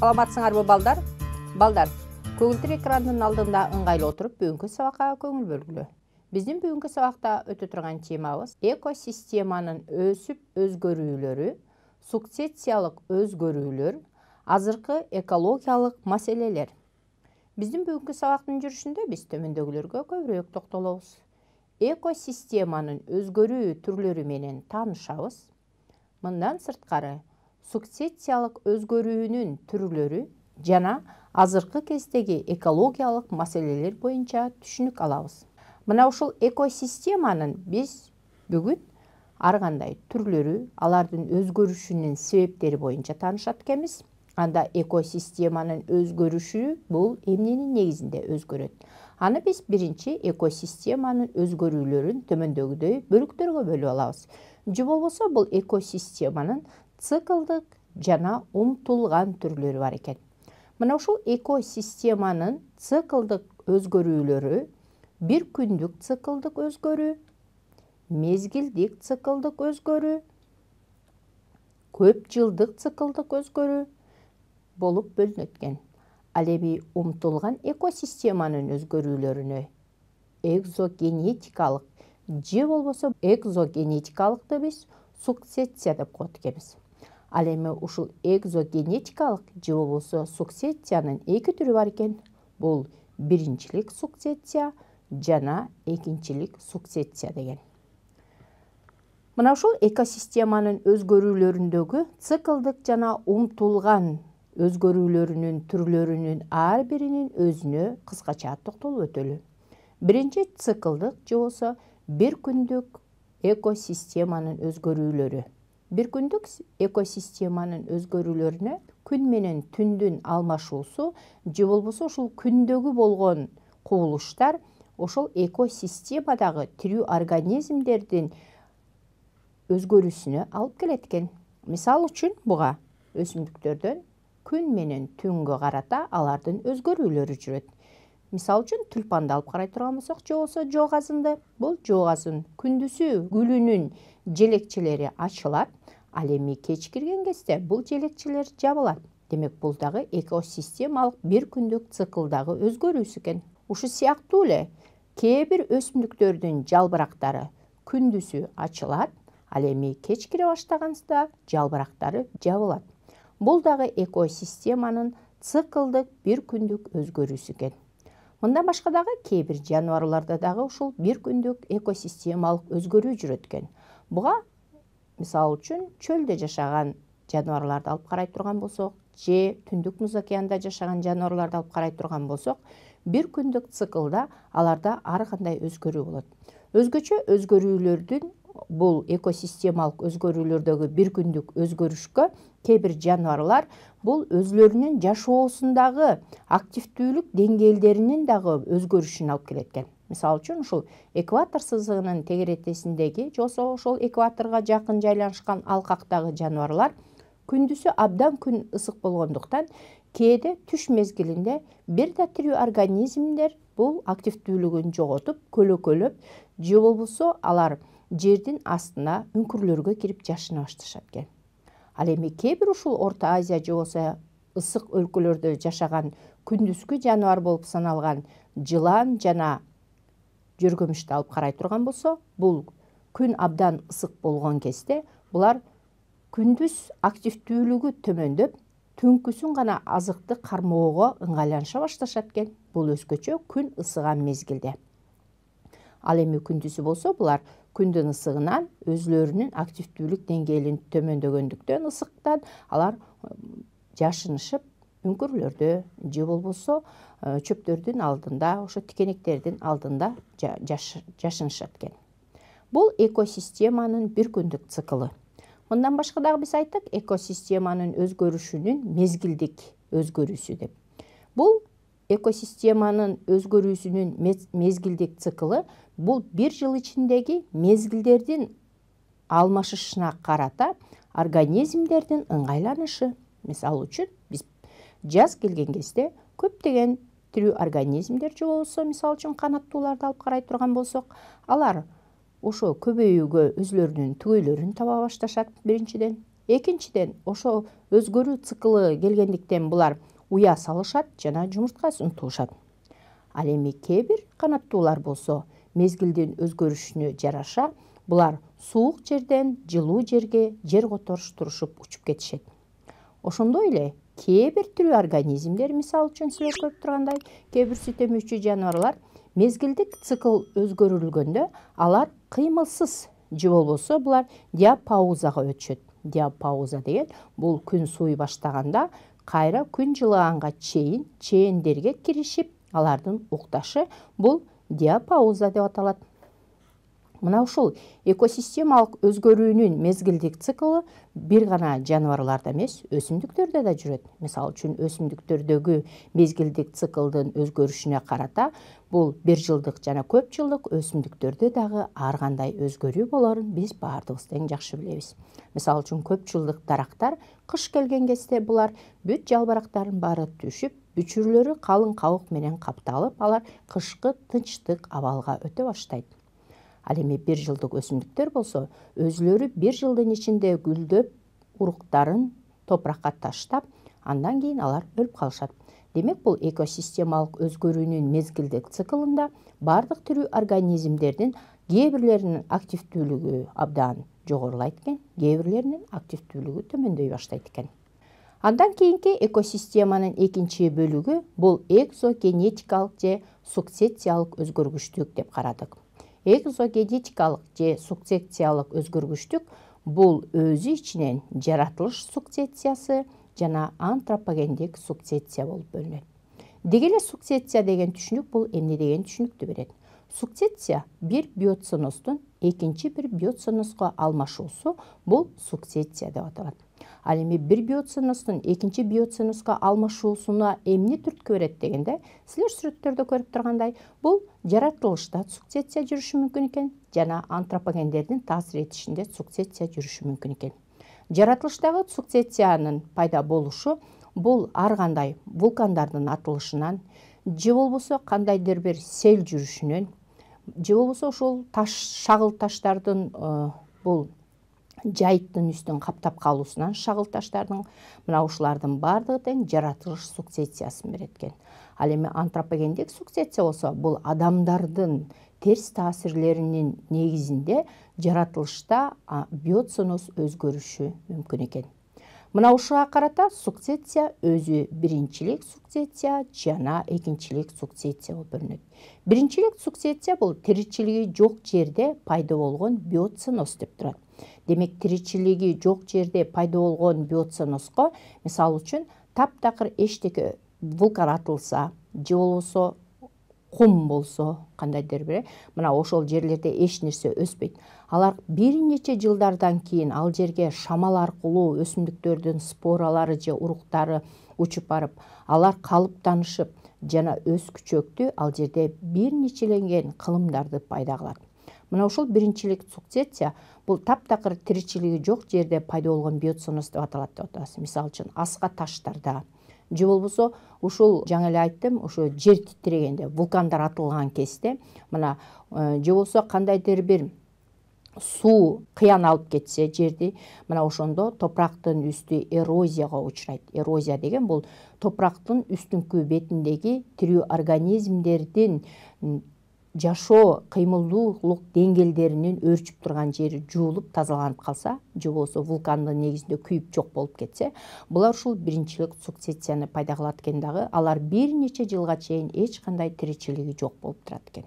Саламатсыңарбы балдар? Балдар, көгілдір экранның алдында ыңғайлы отырып, бүгінгі сабаққа көңіл бөлгілі. Біздің бүгінгі сабақта өтө тұрған темабыз экосистеманың өсіп өзгөрүүлөрү, сукцессиялык өзгөрүүлөр, азыркы экологиялык маселелер. Біздің бүгінгі сабақтың жүрүшүндө биз төмөндөгүлөргө көбүрөөк токтолобуз. Экосистеманын өзгөрүү түрлөрү менен таанышабыз. Мындан сырткары сукцессиялык өзгөрүүнүн түрлөрү жана азыркы кездеги экологиялык маселелер боюнча түшүнүк алабыз. Мына ушул экосистеманын биз бүгүн ар кандай түрлөрү, алардын өзгөрүшүнүн себептери боюнча таанышат экенбиз. Анда экосистеманын өзгөрүшү бул эмненин негизинде өзгөрөт? Аны биз биринчи экосистеманын өзгөрүүлөрүн төмөндөгүдөй бөлүктөргө бөлүп алабыз. Же болбосо бул экосистеманын циклдык жана умтулган түрлөрү бар экен. Мына ушул экосистеманын циклдык өзгөрүүлөрү бир күндүк циклдык өзгөрүү, мезгилдик циклдык өзгөрүү, көп жылдык циклдык өзгөрүү болуп бөлүнөт экен. Ал эми умтулган экосистеманын өзгөрүүлөрүнө экзогенетикалык же болбосо экзогенетикалыкты биз сукцессия деп коет экенбиз. Ал эми ушул экзогенетикалык же болбосо сукцессиянын эки түрү бар экен. Бул биринчилик сукцессия жана экинчилик сукцессия деген. Мына ушул экосистеманын өзгөрүүлөрүндөгү циклдык жана умтулган өзгөрүүлөрүнүн түрлөрүнүн ар биринин өзүнө кыскача токтолуп өтөлү. Биринчи циклдык же болбосо бир күндүк экосистеманын өзгөрүүлөрү. Бир күндүк экосистеманын өзгөрүүлөрүнө күн менен түндүн алмашуусу же болбосо ушул күндөгү болгон кубулуштар ошол экосистемадагы тирүү организмдердин өзгөрүүсүнө алып келет экен. Мисал үчүн буга өсүмдүктөрдөн күн менен түнгө карата алардын өзгөрүүлөрү жүрөт. Мисал үчүн тюльпанды алып карай турган болсок, же болбосо жок азынды. Бул жок азын күндүзү гүлүнүн желекчелери ачылат, ал эми кеч кирген кезде бул желекчелер жабылат. Демек бул дагы экосистемалык бир күндүк циклдагы өзгөрүүсү экен. Ушу сыяктуу эле кээ бир өсүмдүктөрдүн жалбырактары күндүзү ачылат, ал эми кеч кире баштаганда жалбырактары жабылат. Бул дагы экосистеманын циклдык бир күндүк өзгөрүүсү экен. Мындан башка дагы кээ бир жаныбарларда дагы ушул бир күндүк экосистемалык өзгөрүү жүрөт экен. Буга мисал үчүн чөлдө жашаган жаныбарларды алып карай турган болсок, же түндүк муз океанда жашаган жаныбарларды алып карай турган болсок, бир күндүк циклда аларда ар кандай өзгөрүү болот. Өзгөчө өзгөрүүлөрдүн бул экосистемалык өзгөрүүлөрдөгү бир күндүк өзгөрүшкө кээ бир жаныбарлар бул өзлөрүнүн жашоосундагы активдүүлүк деңгээлдеринин дагы өзгөрүшүн алып келет экен. Мисал үчүн ушул экватор сызыгынын тегеретесиндеги же болбосо ошол экваторго жакын жайланышкан алкактагы жаныбарлар күндүзү абдан күн ысык болгондуктан кээде түш мезгилинде бир да тирүү организмдер бул активдүүлүгүн жоготуп, көлөкөлөп же болбосо алар жердин астына үңкүрлөргө кирип жашына башташат экен. Ал эми кээ бир ушул Орто Азия же болбосо ысык өлкөлөрдө жашаган күндүзгү жаныбар болуп саналган жылан жана жөргөмүштү алып карай турган болсо, бул күн абдан ысык болгон кезде булар күндүз активдүүлүгү төмөндөп, түнкүсүн гана азыкты кармоого ыңгайланыша башташат экен. Бул өзгөчө күн ысыган мезгилде. Ал эми күндүзү болсо булар күндүн ысыгынан өзлөрүнүн активдүүлүк деңгээлин төмөндөгөндүктөн ысыктан алар жашынышып үңкүрлөрдө же болбосо чөптөрдүн алдында, ошо тикенектердин алдында жашынышат экен. Бул экосистеманын бир күндүк циклы. Мындан башка дагы биз айттык экосистеманын өзгөрүшүнүн мезгилдик өзгөрүүсү деп. Бул экосистеманын өзгөрүүсүнүн мезгилдик циклы бул бир жыл ичиндеги мезгилдердин алмашышына карата организмдердин ыңгайланышы. Мисал үчүн биз жаз келген кезде көптөгөн тирүү организмдер же болбосо мисал үчүн канаттууларды алып карай турган болсок, алар ошо көбөйүүгө өзлөрүнүн түгөйлөрүн таба башташат биринчиден. Экинчиден, ошо өзгөрүү циклы келгендиктен булар уя салышат жана жумурткасын туушат. Ал эми кээ бир канаттуулар болсо мезгилдин өзгөрүшүнө жараша булар суук жерден жылуу жерге жер которуштурушуп учуп кетишет. Ошондой эле кээ бир тирүү организмдер, мисалы үчүн силер көрүп тургандай, кээ бир сүт эмүүчү жаныбарлар мезгилдик цикл өзгөрүлгөндө алар кыймылсыз же болбосо булар диапаузага өтүшөт. Диапауза деген бул күн сууй баштаганда кайра күн жылыганга чейин чээндерге киришип алардын укташы бул диапауза деп аталат. Мына ушул экосистемалык өзгөрүүнүн мезгилдик циклы бир гана жаныбарларда эмес, өсүмдүктөрдө да жүрөт. Мисалы үчүн өсүмдүктөрдөгү мезгилдик циклдын өзгөрүшүнө карата бул бир жылдык жана көп жылдык өсүмдүктөрдө дагы ар кандай өзгөрүү болорун биз баардыгыбыз тең жакшы билебиз. Мисалы үчүн көп жылдык дарактар кыш келген кезде булар бүт жалбырактардын баары түшүп, бүчүрлөрү калың кабык менен капталып, алар кышкы тынчтык абалга өтө баштайт. Ал эми бир жылдык өсүмдүктөр болсо өзүлөрү бир жылдын ичинде гүлдөп, уруктарын топуракка таштап, андан кийин алар өлүп калышат. Демек, бул экосистемалык өзгөрүүнүн мезгилдик циклында бардык тирүү организмдердин кээ бирлеринин активдүүлүгү абдан жогорулайт экен, кээ бирлеринин активдүүлүгү төмөндөй баштайт экен. Андан кийинки экосистеманын экинчи бөлүгү бул экзогенетикалык же сукцессиялык өзгөргүчтүк деп карадык. Экзогенетикалык же сукцессиялык өзгөргүчтүк бул өзү ичинен жаратылыш сукцессиясы жана антропогендик сукцессия болуп бөлүнөт. Деги эле сукцессия деген түшүнүк бул эмне деген түшүнүктү берет. Сукцессия бир биоценостун экинчи бир биоценоско алмашуусу бул сукцессия деп аталат. Ал эми бир биоценостун экинчи биоценоско алмашуусуна эмне түрткү берет дегенде, силер сүрөттөрдө көрүп тургандай, бул жаратылышта сукцессия жүрүшү мүмкүн экен жана антропогендердин таасир этишинде сукцессия жүрүшү мүмкүн экен. Жаратылыштагы сукцессиянын пайда болушу бул ар кандай вулкандардын атылышынан же болбосо кандайдыр бир сел жүрүшүнөн же болбосо ушул шагыл таштардын бул жайыттын үстүн каптап калуусунан шагыл таштардын мына ушулардын баардыгы тең жаратылыш сукцессиясын берет экен. Ал эми антропогендик сукцессия болсо бул адамдардын терс таасирлеринин негизинде жаратылышта биоценоз өзгөрүшү мүмкүн экен. Мына ушуга карата сукцессия өзү биринчилик сукцессия жана экинчилик сукцессия болуп бөлүнөт. Биринчилик сукцессия бул тиричилиги жок жерде пайда болгон биоценоз деп турат. Демек, тиричилиги жок жерде пайда болгон биоценозго, мисалы үчүн, таптакыр эчтеке вулкан атылса, же болбосо кум болсо, кандайдыр бир, мына ошол жерлерде эч нерсе өспөйт. Алар бир нече жылдардан кийин ал жерге шамал аркылуу өсүмдүктөрдүн споралары же уруктары учуп барып, алар калыптанышып жана өскүчөктү ал жерде бир нечеленген кылымдарды пайда кылат. Мына ушул биринчилик сукцессия бул таптакыр тиричилиги жок жерде пайда болгон биоценоз деп аталат деп атабыз. Мисалы үчүн, аска таштарда же болбосо ушул жаңы эле айттым, ошо жер титирегенде, вулкандар атылган кезде, мына же болбосо кандайдыр бир суу кыян алып кетсе жерди, мына ошондо топурактын үстү эрозияга учурайт. Эрозия деген бул топурактын үстүнкү бетиндеги тирүү организмдердин жашоо кыймылдуулук деңгээлдеринин өөрчүп турган жери жуулуп тазаланып калса, же болбосо вулкандын негизинде күйүп жок болуп кетсе, булар ушул биринчилик сукцессияны пайда кылат экен дагы, алар бир нече жылга чейин эч кандай тиричилиги жок болуп турат экен.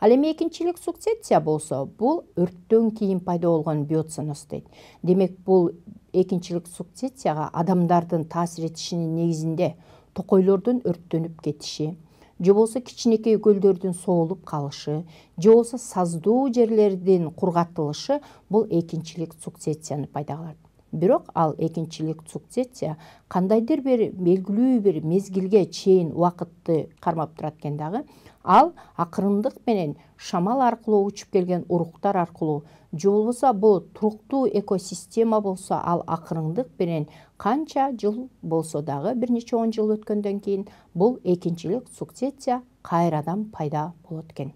Ал эми экинчилик сукцессия болсо, бул өрттөн кийин пайда болгон биоценоз дейт. Демек, бул экинчилик сукцессияга адамдардын таасир этишинин негизинде токойлордун өрттөнүп кетиши, же болбосо кичинекей көлдөрдүн соолуп калышы, же болбосо саздуу жерлердин кургатылышы бул экинчилик сукцессияны пайда кылат. Бирок ал экинчилик сукцессия кандайдыр бир белгилүү бир мезгилге чейин убакытты кармап турат экен дагы, ал акырындык менен шамал аркылуу учуп келген уруктар аркылуу, же болбосо бул туруктуу экосистема болсо, ал акырындык менен канча жыл болсо дагы, бир нече 10 жыл өткөндөн кийин бул экинчилик сукцессия кайрадан пайда болот экен.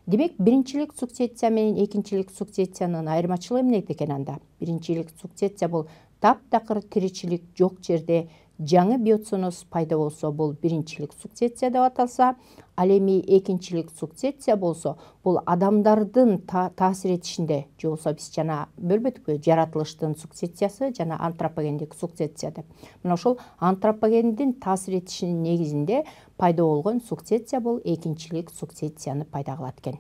Демек, биринчилик сукцессия менен экинчилик сукцессиянын айырмачылыгы эмне экен анда? Биринчилик сукцессия бул таптакыр тиричилик жок жерде жаңы биоценоз пайда болсо, бул биринчилик сукцессия деп аталса, ал эми экинчилик сукцессия болсо, бул адамдардын таасир этишинде, же болбосо биз жана бөлбөдүкпү, жаратылыштын сукцессиясы жана антропогендик сукцессия деп. Мына ошол антропогендин таасир этишинин негизинде пайда болгон сукцессия бул экинчилик сукцессияны пайда кылат экен.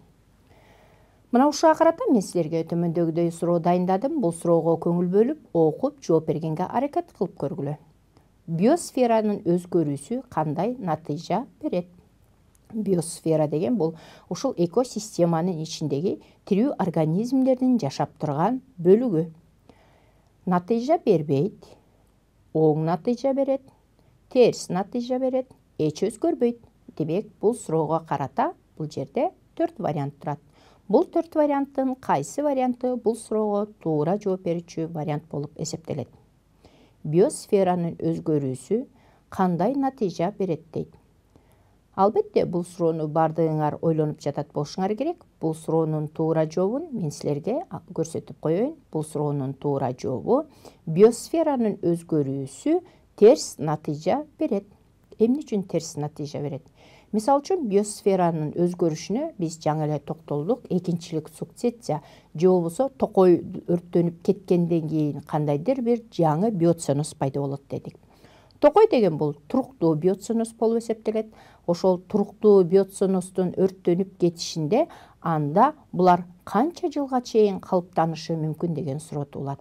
Мына ушуга карата мен силерге төмөндөгүдөй суроо дайындадым. Бул суроого көңүл бөлүп, окуп, жооп бергенге аракет кылып көргүлө. Биосферанын өзгөрүүсү кандай натыйжа берет? Биосфера деген бул ушул экосистеманын ичиндеги тирүү организмдердин жашап турган бөлүгү. Натыйжа бербейт, оң натыйжа берет, терс натыйжа берет, эч өзгөрбөйт. Демек, бул суроого карата бул жерде 4 вариант турат. Бул 4 варианттын кайсы варианты бул суроого туура жооп берүүчү вариант болуп эсептелет? Биосферанын өзгөрүүсү кандай натыйжа берет дейт. Албетте, бул суроону бардыгыңар ойлонуп жатат болушуңар керек. Бул суроонун туура жообун мен силерге көрсөтүп коеюн. Бул суроонун туура жообу биосферанын өзгөрүүсү терс натыйжа берет. Эмне үчүн терс натыйжа берет? Мисалы үчүн биосферанын өзгөрүшүнө биз жаңы эле токтолдук. Экинчилик сукцессия же болбосо токой өрттөнүп кеткенден кийин кандайдыр бир жаңы биоценоз пайда болот дедик. Токой деген бул туруктуу биоценоз болуп эсептелет. Ошол туруктуу биоценоздун өрттөнүп кетишинде анда булар канча жылга чейин калыптанышы мүмкүн деген суроо туулат.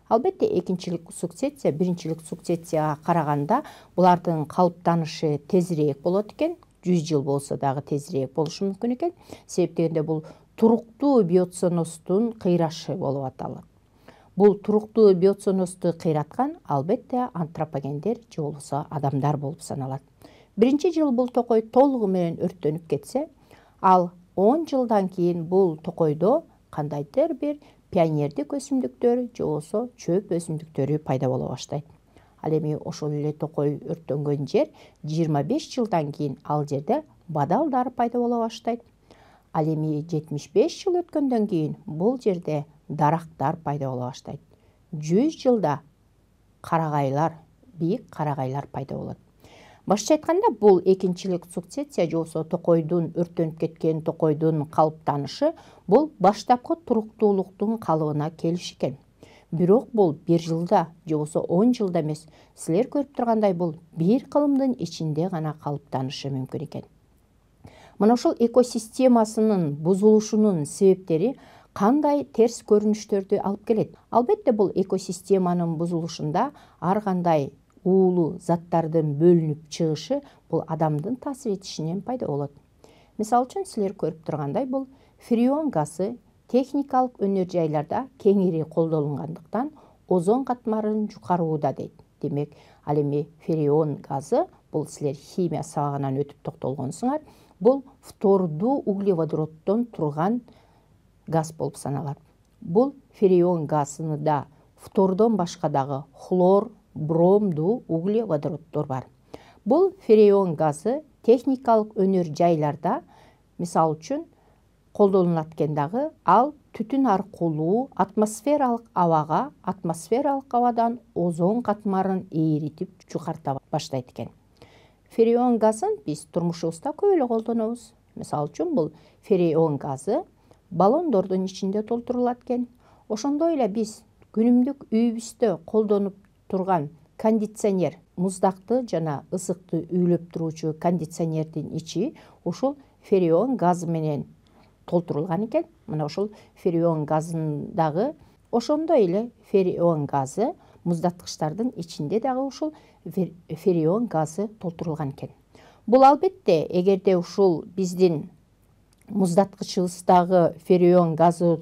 Албетте, экинчилик сукцессия биринчилик сукцессияга караганда булардын калыптанышы тезирээк болот экен. 100 жыл болсо дагы тезирээк болушу мүмкүн экен. Себеп дегенде бул туруктуу биоценоздун кыйрашы болуп аталат. Бул туруктуу биоценозду кыйраткан албетте антропогендер же болбосо адамдар болуп саналат. Биринчи жыл бул токой толугу менен өрттөнүп кетсе, ал 10 жылдан кийин бул токойдо кандайдыр бир пионердик өсүмдүктөр же болбосо чөп өсүмдүктөрү пайда боло баштайт. Ал эми ошол эле токой өрттөнгөн жер 25 жылдан кийин ал жерде бадалдар пайда боло баштайт. Ал эми 75 жыл өткөндөн кийин бул жерде дарактар пайда боло баштайт. 100 жылда карагайлар, бийик карагайлар пайда болот. Башкача айтканда, бул экинчилик сукцессия же болбосо токойдун өрттөнүп кеткен токойдун калыптанышы бул баштапкы туруктуулуктун калыбына келиш экен. Бирок бул 1 жылда же болбосо 10 жылда эмес, силер көрүп тургандай бул бир кылымдын ичинде гана калыптанышы мүмкүн экен. Мына ошол экосистемасынын бузулушунун себептери кандай терс көрүнүштөрдү алып келет? Албетте, бул экосистеманын бузулушунда ар кандай уулуу заттардын бөлүнүп чыгышы бул адамдын таасир этишинен пайда болот. Мисалы үчүн силер көрүп тургандай бул фреон газы техникалык өнөр жайларда кеңири колдонулгандыктан озон катмарын жукарууда дейт. Демек, ал эми фреон газы бул силер химия сабагынан өтүп токтолгонсуңар, бул фтордуу углеводороддон турган газ болуп саналат. Бул фреон газыны да фтордон башка дагы хлор, бромдуу углеводороддор бар. Бул фреон газы техникалык өнөр жайларда, мисалы үчүн, колдонулат экен дагы, ал түтүн аркылуу атмосфералык абага, атмосфералык абадан озон катмарын ээритип жукарта баштайт экен. Фреон газын биз турмушубузда көп эле колдонобуз. Мисалы үчүн, бул фреон газы баллондордун ичинде толтурулат экен. Ошондой эле биз күнүмдүк үйүбүздө колдонуп турган кондиционер, муздакты жана ысыкты үйлөп туруучу кондиционердин ичи ушул фреон газы менен толтурулган экен. Мына ошол фреон газындагы ошондой эле фреон газы муздаткычтардын ичинде дагы ушул фреон газы толтурулган экен. Бул албетте, эгерде ушул биздин муздаткычыбыздагы фреон газы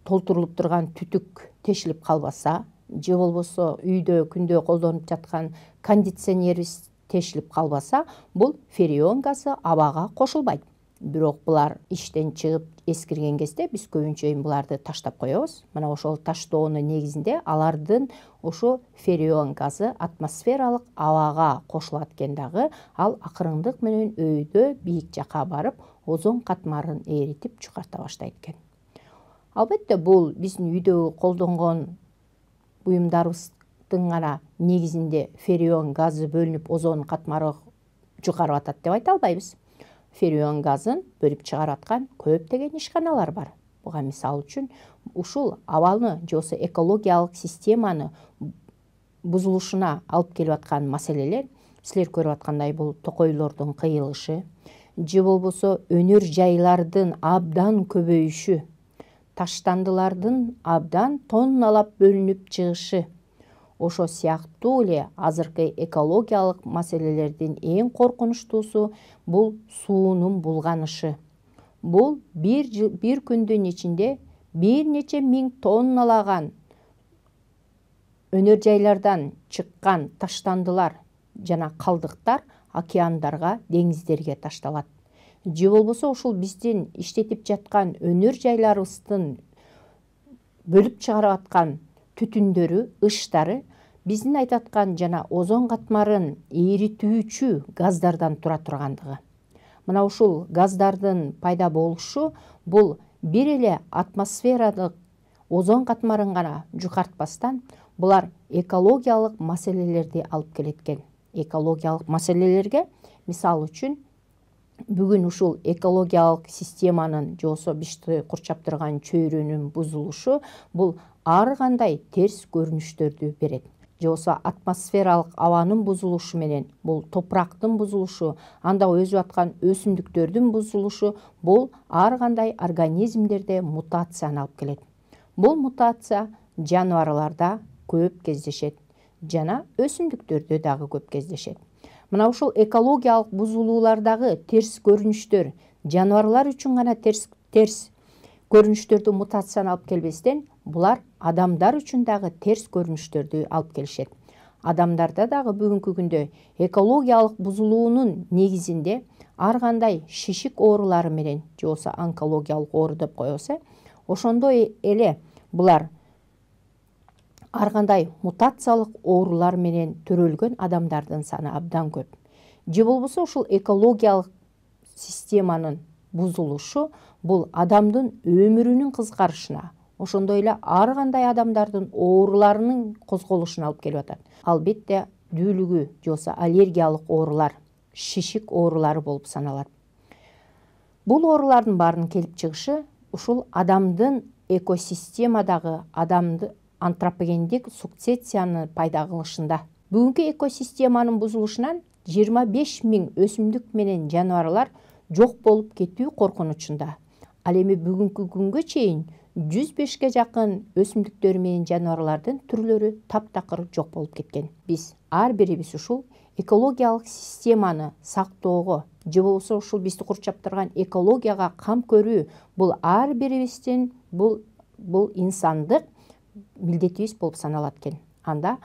толтурулуп турган түтүк тешилип калбаса, же болбосо үйдө күндө колдонуп жаткан кондиционерибиз тешилип калбаса, бул фреон газы абага кошулбайт. Бирок булар иштен чыгып эскирген кезде биз көбүнчө буларды таштап коебуз. Мына ошол таштоонун негизинде алардын ошо фреон газы атмосфералык абага кошулат экен дагы, ал акырындык менен өйдө бийик жака барып, озон катмарын ээритип жукарта баштайт экен. Албетте, бул биздин үйдөгү колдонгон буюмдарыбыз топурактын гана негизинде ферион газы бөлүнүп озон катмары жугарып атат деп айта албайбыз. Ферион газын бөлүп чыгарып аткан көптөгөн ишканалар бар. Буга мисал үчүн ушул абалны же болбосо экологиялык системаны бузулушуна алып келип аткан маселелер силер көрүп аткандай бул токойлордун кыйылышы же болбосо өнөр жайлардын абдан көбөйүшү, таштандылардын абдан тонналап бөлүнүп чыгышы, ошо сыяктуу эле азыркы экологиялык маселелердин эң коркунучтуусу бул суунун булганышы. Бул бир күндүн ичинде бир нече миң тонналаган өнөр жайлардан чыккан таштандылар жана калдыктар океандарга, деңиздерге ташталат. Же болбосо ушул биздин иштетип жаткан өнөр жайларыбыздын бөлүп чыгарып аткан түтүндөрү, ыштары биздин айтаткан жана озон катмарын эритүүчү газдардан тура тургандыгы. Мына ушул газдардын пайда болушу бул бир эле атмосферадык озон катмарын гана жукартпастан булар экологиялык маселелерди алып келет экен. Экологиялык маселелерге мисал үчүн бүгүн ушул экологиялык системанын же болбосо бизди курчап турган чөйрөнүн бузулушу бул ар кандай терс көрүнүштөрдү берет. Же болбосо атмосфералык абанын бузулушу менен бул топурактын бузулушу, анда өсүп аткан өсүмдүктөрдүн бузулушу бул ар кандай организмдерде мутацияны алып келет. Бул мутация жаныбарларда көп кездешет жана өсүмдүктөрдө дагы көп кездешет. Мына ушул экологиялык бузулуулардагы терс көрүнүштөр жаныбарлар үчүн гана терс көрүнүштөрдү мутацияны алып келбестен, булар адамдар үчүн дагы терс көрүнүштөрдү алып келишет. Адамдарда дагы бүгүнкү күндө экологиялык бузулуунун негизинде ар кандай шишик оорулары менен же болбосо онкологиялык оору деп коебуз, ошондой эле булар ар кандай мутациялык оорулар менен төрөлгөн адамдардын саны абдан көп. Же болбосо ушул экологиялык системанын бузулушу бул адамдын өмүрүнүн кыскарышына, ошондой эле ар кандай адамдардын ооруларынын козголушуна алып келип атат. Албетте дүүлүгү же болбосо аллергиялык оорулар, шишик оорулары болуп саналат. Бул оорулардын баарынын келип чыгышы ушул адамдын экосистемадагы адамды антропогендик сукцессияны пайда кылышында. Бүгүнкү экосистеманын бузулушунан 25 миң өсүмдүк менен жаныбарлар жок болуп кетүү коркунучунда. Ал эми бүгүнкү күнгө чейин 105ке жакын өсүмдүктөр менен жаныбарлардын түрлөрү таптакыр жок болуп кеткен. Биз ар бирибиз ушул экологиялык системаны сактоого же болбосо ушул бизди курчап турган экологияга кам көрүү бул ар бирибиздин бул инсандык милдетибиз болуп саналат экен. Анда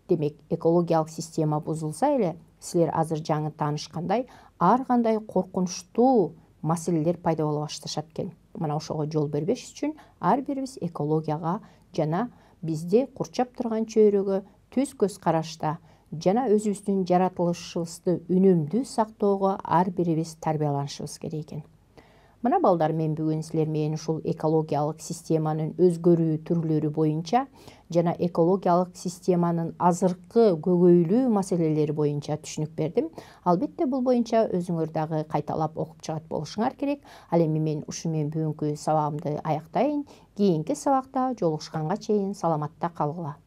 демек экологиялык система бузулса эле силер азыр жаңы таанышкандай ар кандай коркунучтуу маселелер пайда боло башташат экен. Мына ошого жол бербеш үчүн ар бирибиз экологияга жана бизди курчап турган чөйрөгө түз көз карашта жана өзүбүздүн жаратылышыбызды үнөмдүү сактоого ар бирибиз тарбияланышыбыз керек экен. Мына балдар, мен бүгүн силер менен ушул экологиялык системанын өзгөрүү түрлөрү боюнча жана экологиялык системанын азыркы көгөйлүү маселелери боюнча түшүнүк бердим. Албетте бул боюнча өзүңөр дагы кайталап окуп чыгат болушуңар керек. Ал эми мен ушу менен бүгүнкү сабагымды аяктайын. Кийинки сабакта жолугушканга чейин саламатта калгыла.